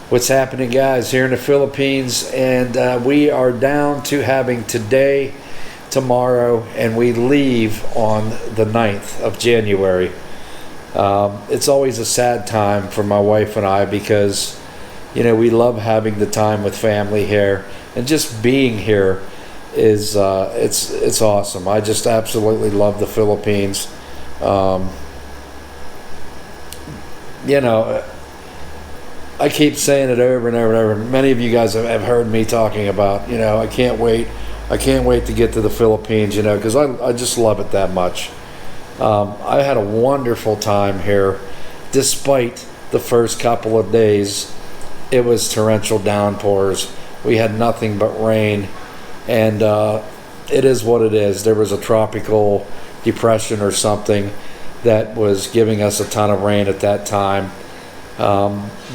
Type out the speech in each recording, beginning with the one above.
What's happening, guys, here in the Philippines? And we are down to having today, tomorrow, and we leave on the 9th of January. It's always a sad time for my wife and I because, you know, we love having the time with family here, and just being here is it's awesome. I just absolutely love the Philippines. You know, I keep saying it over and over and over. Many of you guys have heard me talking about, you know, I can't wait to get to the Philippines, you know, because I just love it that much. I had a wonderful time here, despite the first couple of days. It was torrential downpours. We had nothing but rain, and it is what it is. There was a tropical depression or something that was giving us a ton of rain at that time.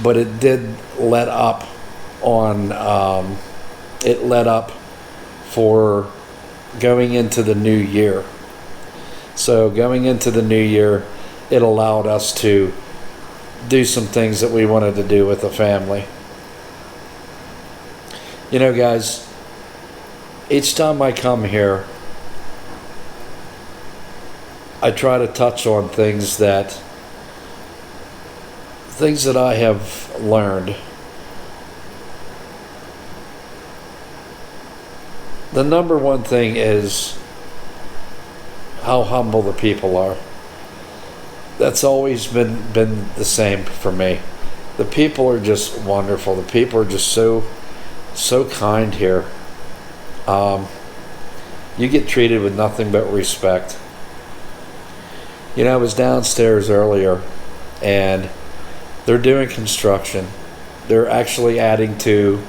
But it did let up for going into the new year. So going into the new year, it allowed us to do some things that we wanted to do with the family. You know, guys, each time I come here, I try to touch on things that I have learned. The number one thing is how humble the people are. That's always been the same for me. The people are just wonderful. The people are just so kind here. You get treated with nothing but respect. You know, I was downstairs earlier, and they're doing construction. They're actually adding to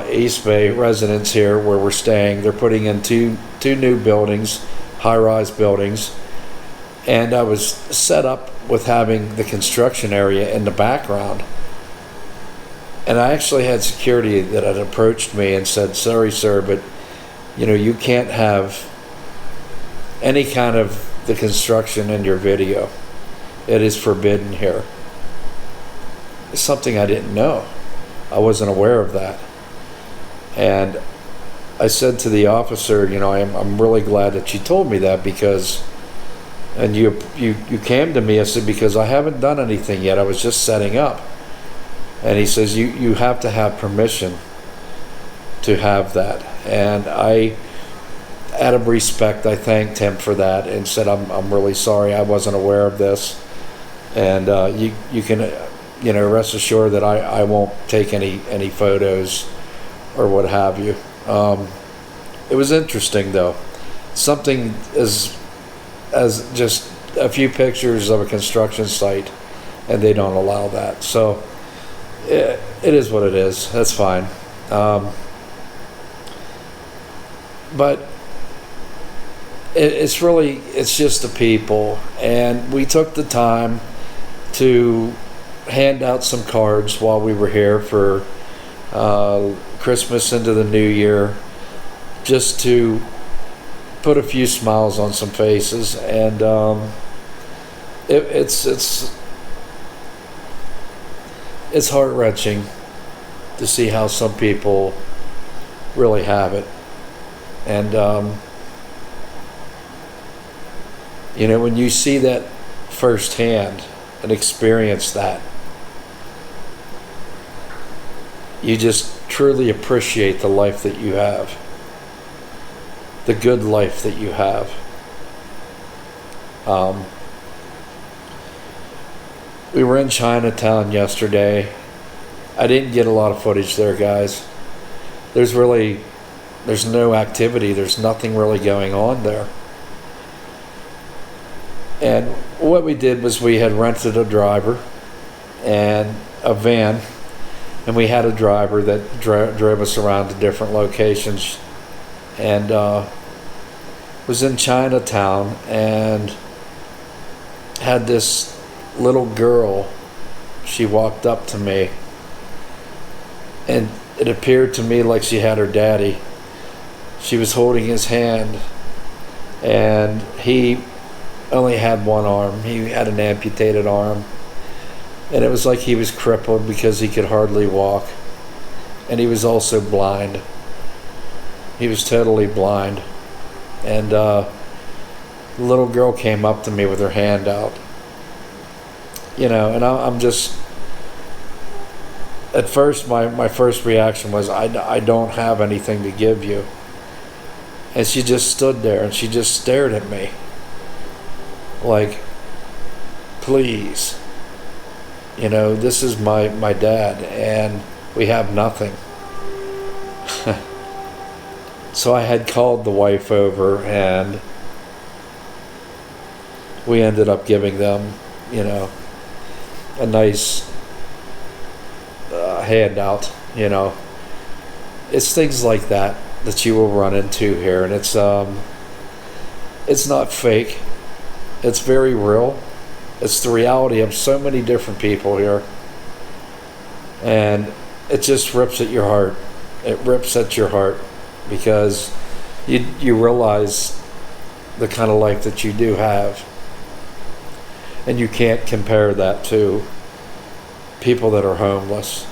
East Bay residence here where we're staying. They're putting in two new buildings, high-rise buildings. And I was set up with having the construction area in the background. And I actually had security that had approached me and said, "Sorry, sir, but you know, you can't have any kind of the construction in your video. It is forbidden here." It's something I didn't know. I wasn't aware of that. And I said to the officer, you know, I'm really glad that you told me that, because, and you came to me, I said, because I haven't done anything yet. I was just setting up. And he says, you have to have permission to have that. And I, out of respect, I thanked him for that and said, I'm really sorry. I wasn't aware of this. And you can, you know, rest assured that I won't take any photos or what have you. It was interesting though. Something as just a few pictures of a construction site, and they don't allow that. So it is what it is. That's fine. But it's just the people, and we took the time to hand out some cards while we were here for Christmas into the New Year, just to put a few smiles on some faces. And it's heart-wrenching to see how some people really have it. And you know, when you see that firsthand and experience that, you just truly appreciate the life that you have, the good life that you have. We were in Chinatown yesterday. I didn't get a lot of footage there, guys. There's no activity. There's nothing really going on there. And what we did was we had rented a driver and a van, and we had a driver that drove us around to different locations, and was in Chinatown and had this little girl. She walked up to me, and it appeared to me like she had her daddy. She was holding his hand, and he only had one arm. He had an amputated arm. And it was like he was crippled because he could hardly walk. And he was also blind. He was totally blind. And the little girl came up to me with her hand out. You know, and I'm just, at first, my first reaction was, I don't have anything to give you. And she just stood there and she just stared at me. Like, please. You know, this is my dad and we have nothing. So I had called the wife over and we ended up giving them, you know, a nice handout, you know. It's things like that you will run into here, and it's not fake. It's very real. It's the reality of so many different people here, and it just rips at your heart. It rips at your heart because you realize the kind of life that you do have, and you can't compare that to people that are homeless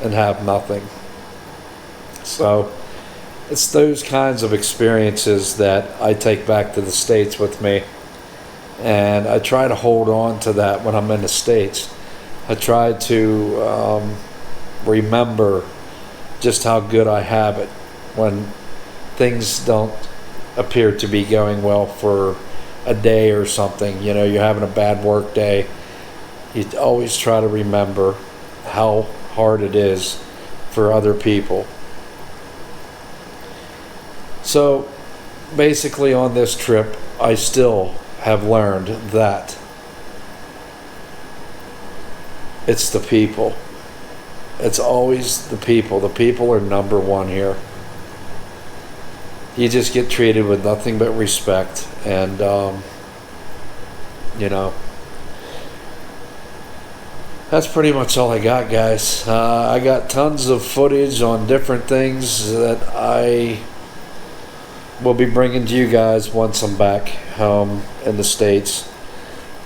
and have nothing. So it's those kinds of experiences that I take back to the States with me, and I try to hold on to that when I'm in the States. I try to remember just how good I have it when things don't appear to be going well for a day or something. You know, you're having a bad work day. You always try to remember how hard it is for other people. So basically on this trip, I still have learned that it's the people. It's always the people. The people are number one here. You just get treated with nothing but respect, and you know, that's pretty much all I got, guys. I got tons of footage on different things that I will be bringing to you guys once I'm back home in the States.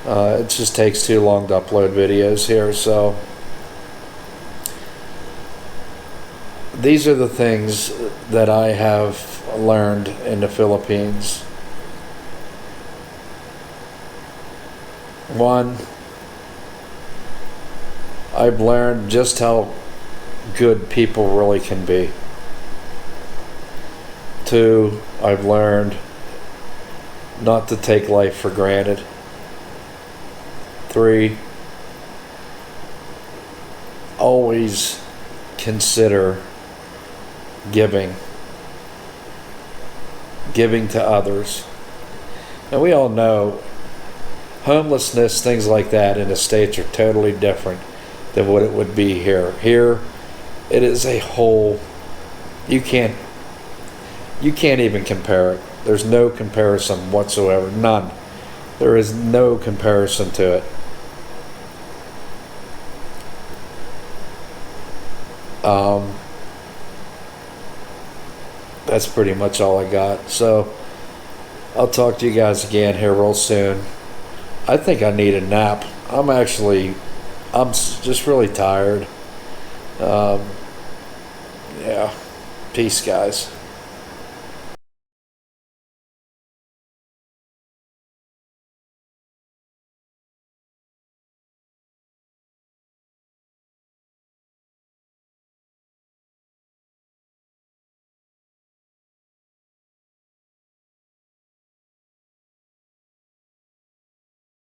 It just takes too long to upload videos here, so these are the things that I have learned in the Philippines. One, I've learned just how good people really can be. Two, I've learned not to take life for granted. Three, always consider giving to others. And we all know homelessness, things like that in the States are totally different than what it would be here. Here, it is a whole, you can't even compare it. There's no comparison whatsoever. None. There is no comparison to it. That's pretty much all I got. So I'll talk to you guys again here real soon. I think I need a nap. I'm just really tired. Yeah. Peace, guys.